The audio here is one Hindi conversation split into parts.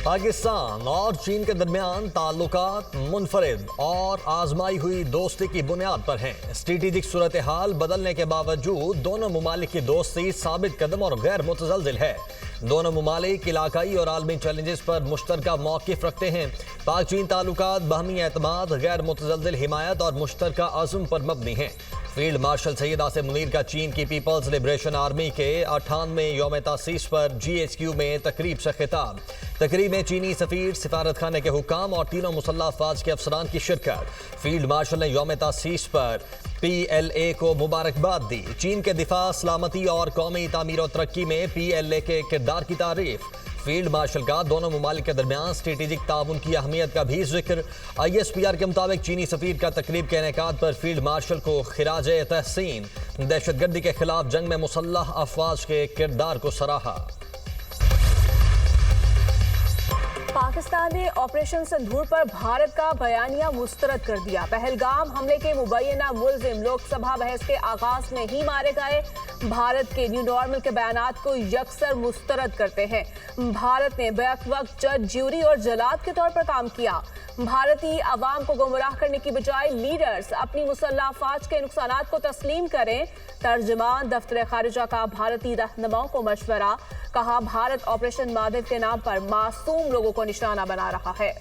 पाकिस्तान और चीन के दरमियान ताल्लुकात मुनफरिद और आजमाई हुई दोस्ती की बुनियाद पर हैं। स्ट्रेटेजिक सूरत हाल बदलने के बावजूद दोनों मुमालिक की दोस्ती साबित कदम और गैर मुतज़लज़िल है। दोनों मुमालिक इलाकाई और आलमी चैलेंजेस पर मुश्तरका मौक़िफ़ रखते हैं। पाक चीन ताल्लुकात बाहमी एतमाद, गैर मुतज़लज़िल हिमायत और मुश्तरका अज़्म पर मबनी हैं। फील्ड मार्शल सैयद आसिम मुनीर का चीन की पीपल्स लिबरेशन आर्मी के 98वें यौम तासीस पर GHQ में तकरीब से खिताब। तकरीब में चीनी सफीर, सिफारत खाने के हुकाम और तीनों मुसल्लह अफवाज के अफसरान की शिरकत। फील्ड मार्शल ने यौम तासीस पर PLA को मुबारकबाद दी। चीन के दिफा, सलामती और कौमी तामीर और तरक्की में PLA के किरदार की तारीफ। फील्ड मार्शल का दोनों मुमालिक के दरमियान स्ट्रेटेजिक ताउन की अहमियत का भी जिक्र। ISPR के मुताबिक चीनी सफीर का तकरीब के इनेकाद पर फील्ड मार्शल को खिराजे तहसीन। दहशतगर्दी के खिलाफ जंग में मुसल्लह अफवाज के किरदार को सराहा। पाकिस्तान ने ऑपरेशन सिंदूर पर भारत का बयानिया मुस्तरद कर दिया। पहलगाम हमले के मुबैना मुल्जिम लोकसभा बहस के आगाज में ही मारे गए। भारत के न्यू नॉर्मल के बयानात को यकसर मुस्तरद करते हैं। भारत ने बैक वक्त जज, ज्यूरी और जलाद के तौर पर काम किया। भारतीय अवाम को गुमराह करने की बजाय लीडर्स अपनी मुसल्लह अफवाज के नुकसानात को तस्लीम करें। तर्जुमान दफ्तर खारिजा का भारतीय रहनुमाओं को मशवरा। कहा, भारत ऑपरेशन मादिव के नाम पर मासूम लोगों को निशाना बना रहा है।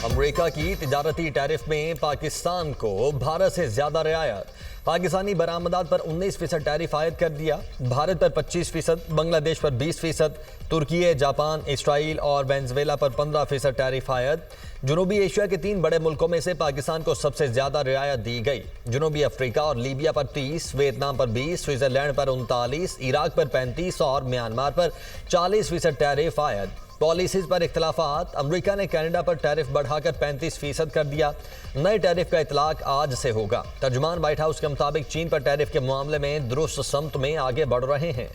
अमेरिका की तिजारती टैरिफ में पाकिस्तान को भारत से ज्यादा रियायत। पाकिस्तानी बरामदात पर 19% टैरिफ आयद कर दिया। भारत पर 25%, बांग्लादेश पर 20%, तुर्की, जापान, इसराइल और वेनेजुएला पर 15% टैरिफ आयद। जनूबी एशिया के 3 बड़े मुल्कों में से पाकिस्तान को सबसे ज्यादा रियायत दी गई। जनूबी अफ्रीका और लीबिया पर 30, वियतनाम पर 20, स्विट्जरलैंड पर 39, इराक पर 35 और म्यांमार पर 40% टैरिफ आयद। पॉलिसीज पर इख्तलाफात। अमेरिका ने कनाडा पर टैरिफ बढ़ाकर 35% कर दिया। नए टैरिफ का इतलाक आज से होगा। तर्जुमान व्हाइट हाउस के मुताबिक चीन पर टैरिफ के मामले में दुरुस्त समत में आगे बढ़ रहे हैं।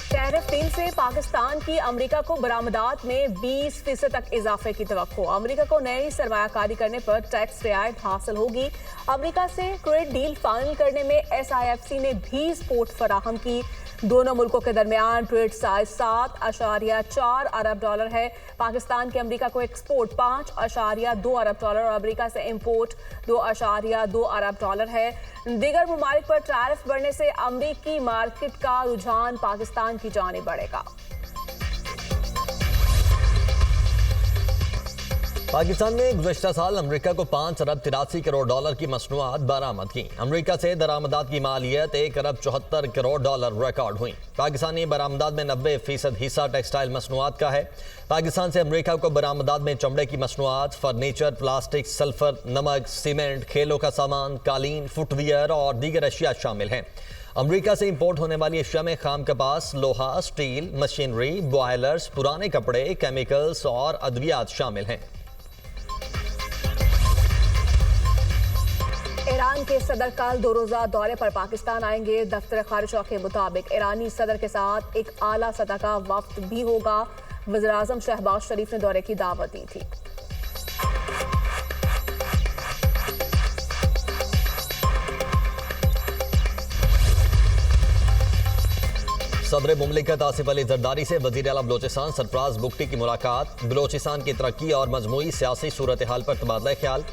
टैरिफ डील से पाकिस्तान की अमेरिका को बरामदात में 20% तक इजाफे की तवक्को। अमेरिका को नई सरमायाकारी करने पर टैक्स रियायत हासिल होगी। अमेरिका से क्रेडिट डील फाइनल करने में SIFC ने भी सपोर्ट फराहम की। दोनों मुल्कों के दरमियान ट्रेड साइज 7.4 अरब डॉलर है। पाकिस्तान के अमेरिका को एक्सपोर्ट 5.2 अरब डॉलर और अमेरिका से इंपोर्ट 2.2 अरब डॉलर है। दीगर ममालिक पर टैरिफ बढ़ने से अमेरिकी मार्केट का रुझान पाकिस्तान की जानिब बढ़ेगा। पाकिस्तान ने गुज़श्ता साल अमेरिका को 5 अरब 83 करोड़ डॉलर की मसनूआत बरामद की। अमेरिका से दरामदात की मालियत 1 अरब 74 करोड़ डॉलर रिकॉर्ड हुई। पाकिस्तानी बरामदात में 90% हिस्सा टेक्सटाइल मसनूआत का है। पाकिस्तान से अमेरिका को बरामदात में चमड़े की मसनूआत, फर्नीचर, प्लास्टिक, सल्फर, नमक, सीमेंट, खेलों का सामान, कालीन, फुटवियर और दीगर अशिया शामिल हैं। अमेरिका से इंपोर्ट होने वाली अशिया में खाम कपास, लोहा, स्टील, मशीनरी, बॉयलर्स, पुराने कपड़े, केमिकल्स और अद्वियात शामिल हैं। ईरान के सदर कल 2 रोज़ा दौरे पर पाकिस्तान आएंगे। दफ्तर खारिजा के मुताबिक ईरानी सदर के साथ एक आला सतह का वफ्द भी होगा। वज़ीर-ए-आज़म शहबाज शरीफ ने दौरे की दावत दी थी। सदर मुमलिकत आसिफ अली जरदारी से वज़ीर आला बलोचिस्तान सरफराज बुगटी की मुलाकात। बलोचिस्तान की तरक्की और मजमूई सियासी सूरत हाल पर तबादला ख्याल।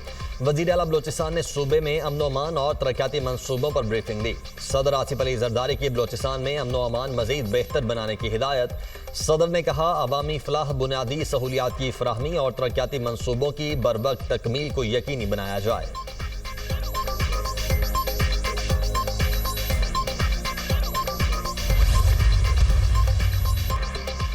वज़ीर आला बलोचिस्तान ने सूबे में अमन अमान और तरक्याती मंसूबों पर ब्रीफिंग दी। सदर आसिफ अली जरदारी की बलोचिस्तान में अमन अमान मजीद बेहतर बनाने की हिदायत। सदर ने कहा, अवामी फलाह, बुनियादी सहूलियात की फराहमी और तरक्याती मंसूबों की बरवक्त तकमील को यकीनी बनाया जाए।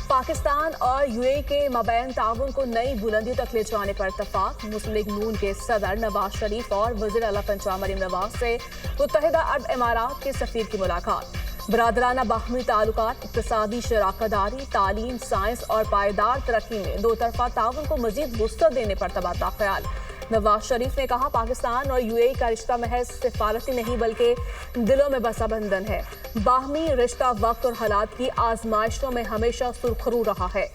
पाकिस्तान और UAE के मबैन ताउन को नई बुलंदियों तक ले जाने पर इत्तफाक। मुस्लिम लीग नून के सदर नवाज शरीफ और वज़ीर आला पंजाब मरीम नवाज से मुत्तहिदा अरब इमारात के सफीर की मुलाकात। बरादराना बाहमी ताल्लुकात, इक़्तिसादी शराकतदारी, तालीम, साइंस और पायदार तरक्की में दो तरफा ताउन को मजीद वुसअत देने पर तबादला ख्याल। नवाज शरीफ ने कहा, पाकिस्तान और UAE का रिश्ता महज सिफारती नहीं बल्कि दिलों में बसा बंधन है। बाहमी रिश्ता वक्त और हालात की आजमाइशों में हमेशा सुरखरू रहा है।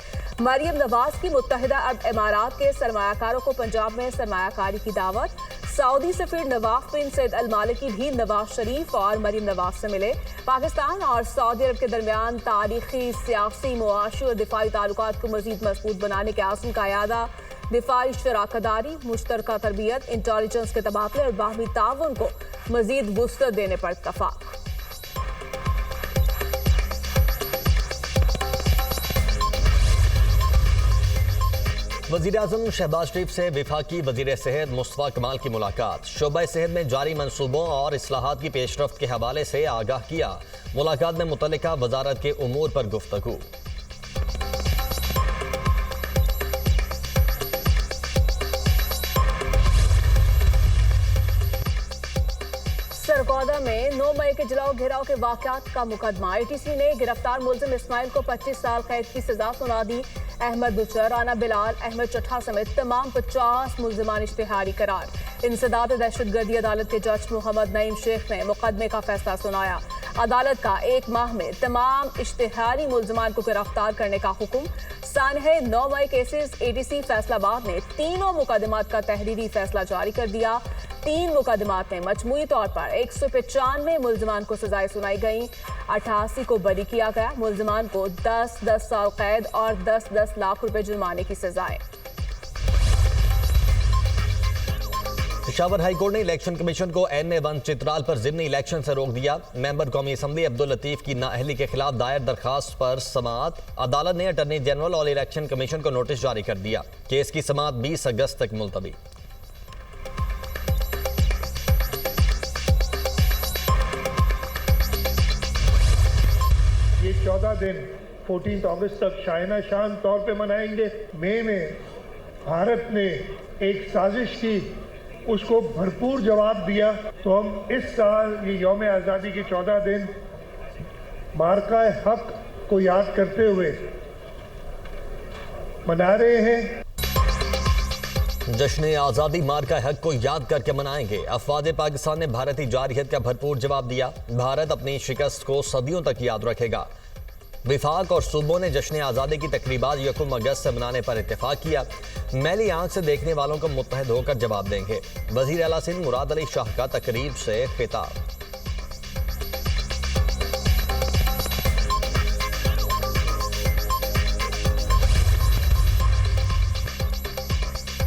मरियम नवाज की मुत्तहिदा अरब इमारात के सरमायाकारों को पंजाब में सरमायाकारी की दावत। सऊदी सफीर नवाफ बिन सैद अल मालिकी भी नवाज शरीफ और मरीम नवाज से मिले। पाकिस्तान और सऊदी अरब के दरमियान तारीखी, सियासी, मुआशी और दिफाई ताल्लुकात को मजीद मजबूत बनाने के आज़म का यादा, दिफाई शराकदारी, मुश्तरका तरबियत, इंटेलिजेंस के तबादले और बाहमी ताउन को मजीद वुसअत देने पर इत्तफाक। वज़ीर-ए-आज़म शहबाज शरीफ से वफाकी वज़ीर सेहत मुस्तफ़ा कमाल की मुलाकात, शोबा सेहत में जारी मंसूबों और इस्लाहात की पेशरफ्त के हवाले से आगाह किया। मुलाकात में मुतल्लिका वजारत के उमूर पर गुफ्तगू। सरगोदा में 9 मई के जलाओ घेराव के वाक़यात का मुकदमा। ATC ने गिरफ्तार मुलजिम इस्माइल को 25 साल कैद की सजा सुना दी। अहमद बुचर, राना बिलाल, अहमद चट्ठा समेत तमाम 50 मुलजिमान इश्तिहारी करार। इंसदाद दहशतगर्दी अदालत के जज मोहम्मद नईम शेख ने मुकदमे का फैसला सुनाया। अदालत का 1 माह में तमाम इश्तिहारी मुलजिमान को गिरफ्तार करने का हुक्म। सानहे 9 मई केसेस ATC फैसलाबाद ने तीनों मुकदमात का तहरीरी फैसला जारी कर दिया। 3 मुकदमात में मजमूई तौर पर 195 मुलजिमान को सजाएं सुनाई गई। 88 को बरी किया गया। मुलजिमान को 10-10 साल कैद और 10-10 लाख रुपए जुर्माने की सजाएं। पेशावर हाईकोर्ट ने इलेक्शन कमीशन को NA1 चित्राल पर ज़िमनी इलेक्शन से रोक दिया। मेंबर कौमी असम्बली अब्दुल लतीफ की नाअहली के खिलाफ दायर दरखास्त पर समाअत। अदालत ने अटॉर्नी जनरल और इलेक्शन कमीशन को नोटिस जारी कर दिया। केस की समाअत 20 अगस्त तक मुलतवी। ये 14 दिन 14 अगस्त तक शायना शान तौर पे मनाएंगे। मई में भारत ने एक साजिश की, उसको भरपूर जवाब दिया। तो हम इस साल ये यौम आज़ादी के 14 दिन मार्का हक को याद करते हुए मना रहे हैं। जश्न आज़ादी मार्का हक को याद करके मनाएंगे। अफवाज पाकिस्तान ने भारतीय जारहियत का भरपूर जवाब दिया। भारत अपनी शिकस्त को सदियों तक याद रखेगा। विफाक और सूबों ने जश्न आज़ादी की तकरीबात 1 अगस्त से मनाने पर इत्तेफाक किया। मैली आंख से देखने वालों को मुत्तहद होकर जवाब देंगे। वज़ीर आला सिंध मुराद अली शाह का तकरीब से खिताब।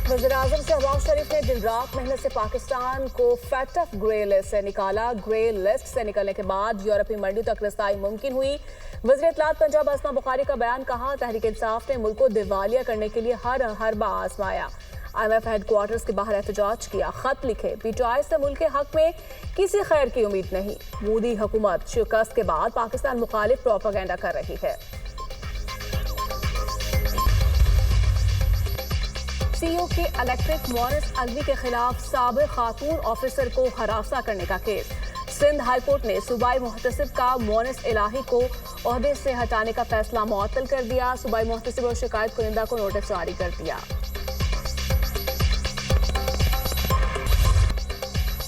वज़ीर-ए-आज़म शहबाज शरीफ ने दिन रात मेहनत से पाकिस्तान को फैटफ ग्रे लिस्ट से निकाला। ग्रे लिस्ट से निकलने के बाद यूरोपीय मंडियों तक रसाई मुमकिन हुई। वज़ीर इत्तलात पंजाब असमा बुखारी का बयान, कहा तहरीक इंसाफ ने मुल्क को दिवालिया करने के लिए हर हरबा आजमाया। IMF हेडक्वार्टर्स के बाहर एहतजाज किया। खत लिखे, PTI से मुल्क के हक में किसी खैर की उम्मीद नहीं। मोदी हुकूमत शिकस्त के बाद पाकिस्तान मुखालिफ प्रोपेगेंडा कर रही है। CEO के इलेक्ट्रिक मोनिस अलवी के खिलाफ साबिक खातून ऑफिसर को हरासा करने का केस। सिंध हाईकोर्ट ने सूबाई मुहतसिब का मोनिस इलाही को ओहदे से हटाने का फैसला मुअत्तल कर दिया। सूबाई मुहतसिब और शिकायत कुनिंदा को नोटिस जारी कर दिया।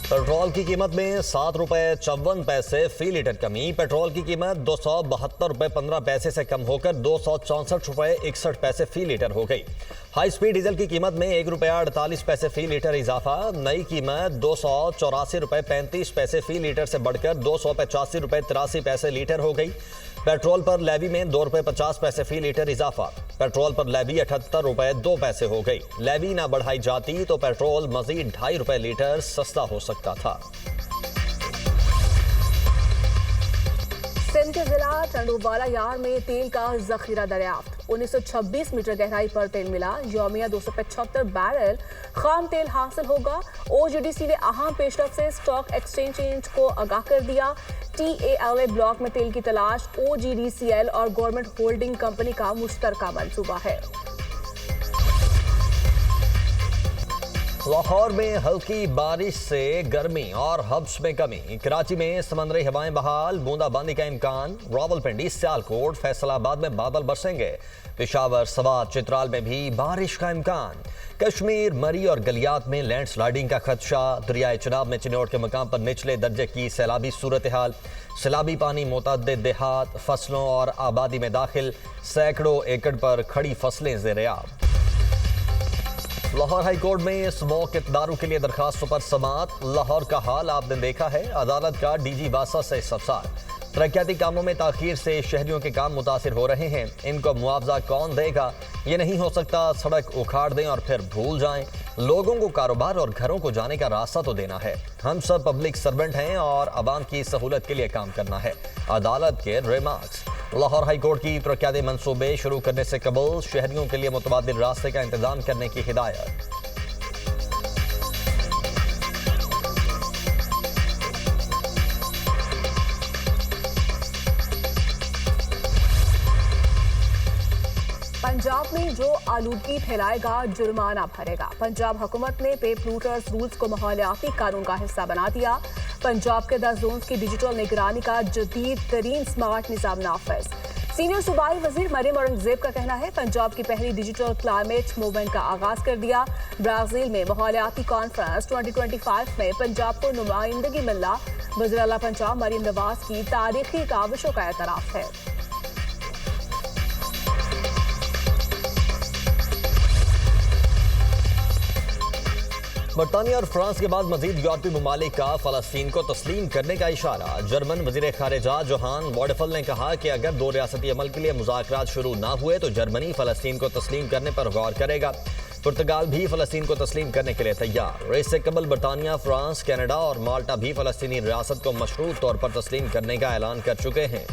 पेट्रोल की कीमत में 7 रुपए 54 पैसे फी लीटर कमी। पेट्रोल की कीमत 272 रुपए 15 पैसे से कम होकर 264 रुपए 61 पैसे फी लीटर हो गई। हाई स्पीड डीजल की कीमत में 1 रुपया 48 पैसे फी लीटर इजाफा। नई कीमत 284 रुपए 35 पैसे फी लीटर से बढ़कर 285 रुपए 83 पैसे लीटर हो गई। पेट्रोल पर लेवी में 2 रुपए 50 पैसे फी लीटर इजाफा। पेट्रोल पर लेवी 78 रुपए 2 पैसे हो गई। लेवी ना बढ़ाई जाती तो पेट्रोल मजीद 2.5 रुपए लीटर सस्ता हो सकता था। सिंध के जिला टंडोवाला यार में तेल का जखीरा दरियाफ्त। 1926 मीटर गहराई पर तेल मिला। यौमिया 275 बैरल खाम तेल हासिल होगा। OGDC ने अहम पेशरफ से स्टॉक एक्सचेंज को आगाह कर दिया। TALA ब्लॉक में तेल की तलाश OGDCL और गवर्नमेंट होल्डिंग कंपनी का मुश्तरका मंसूबा है। लाहौर में हल्की बारिश से गर्मी और हब्स में कमी। कराची में समंदरी हवाएं बहाल, बूंदाबांदी का इम्कान। रावलपिंडी, सियालकोट, फैसलाबाद में बादल बरसेंगे। पेशावर, सवात, चित्राल में भी बारिश का इम्कान। कश्मीर, मरी और गलियात में लैंडस्लाइडिंग का खदशा। दरियाए चिनाब में चिन्नौट के मकाम पर निचले दर्जे की सैलाबी सूरत हाल। सैलाबी पानी मुतअद्दिद देहात, फसलों और आबादी में दाखिल। सैकड़ों एकड़ पर खड़ी फसलें ज़ेर-ए-आब। लाहौर हाई कोर्ट में स्मोक इक़दारों के लिए दरखास्तों पर समाअत। लाहौर का हाल आपने देखा है, अदालत का डीजी वासा से इस्तफसार। तरक्याती कामों में ताखीर से शहरियों के काम मुतासिर हो रहे हैं, इनको मुआवजा कौन देगा? ये नहीं हो सकता सड़क उखाड़ दें और फिर भूल जाएं। लोगों को कारोबार और घरों को जाने का रास्ता तो देना है। हम सब पब्लिक सर्वेंट हैं और आवाम की सहूलत के लिए काम करना है। अदालत के रिमार्क्स। लाहौर हाई कोर्ट की तरक्याती मंसूबे शुरू करने से कबल शहरियों के लिए मुतबादिल रास्ते का इंतजाम करने की हिदायत। पंजाब में जो आलूदगी फैलाएगा जुर्माना भरेगा। पंजाब हुकूमत ने पे प्लूटर्स रूल्स को माहौलियाती कानून का हिस्सा बना दिया। पंजाब के 10 जोन की डिजिटल निगरानी का जदीद तरीन स्मार्ट निज़ाम नाफिज। सीनियर सूबाई वजीर मरियम औरंगजेब का कहना है, पंजाब की पहली डिजिटल क्लाइमेट मूवमेंट का आगाज कर दिया। ब्राजील में माहौलियाती कॉन्फ्रेंस 2025 में पंजाब को नुमाइंदगी मिलना वज़ीर आला पंजाब मरियम नवाज की तारीखी काविशों का एतराफ़ है। बरतानिया और फ्रांस के बाद मजीद यूरोपीय ममालिक का फलस्तीन को तस्लीम करने का इशारा। जर्मन वजीर खारिजा जोहान बॉडेफल ने कहा कि अगर 2 रियासती अमल के लिए मुज़ाकरात शुरू ना हुए तो जर्मनी फलस्तीन को तस्लीम करने पर गौर करेगा। पुर्तगाल भी फलस्तीन को तस्लीम करने के लिए तैयार। इससे कबल बरतानिया, फ्रांस, कनाडा और माल्टा भी फलस्तीनी रियासत को मशरूत तौर पर तस्लीम करने का ऐलान कर चुके हैं।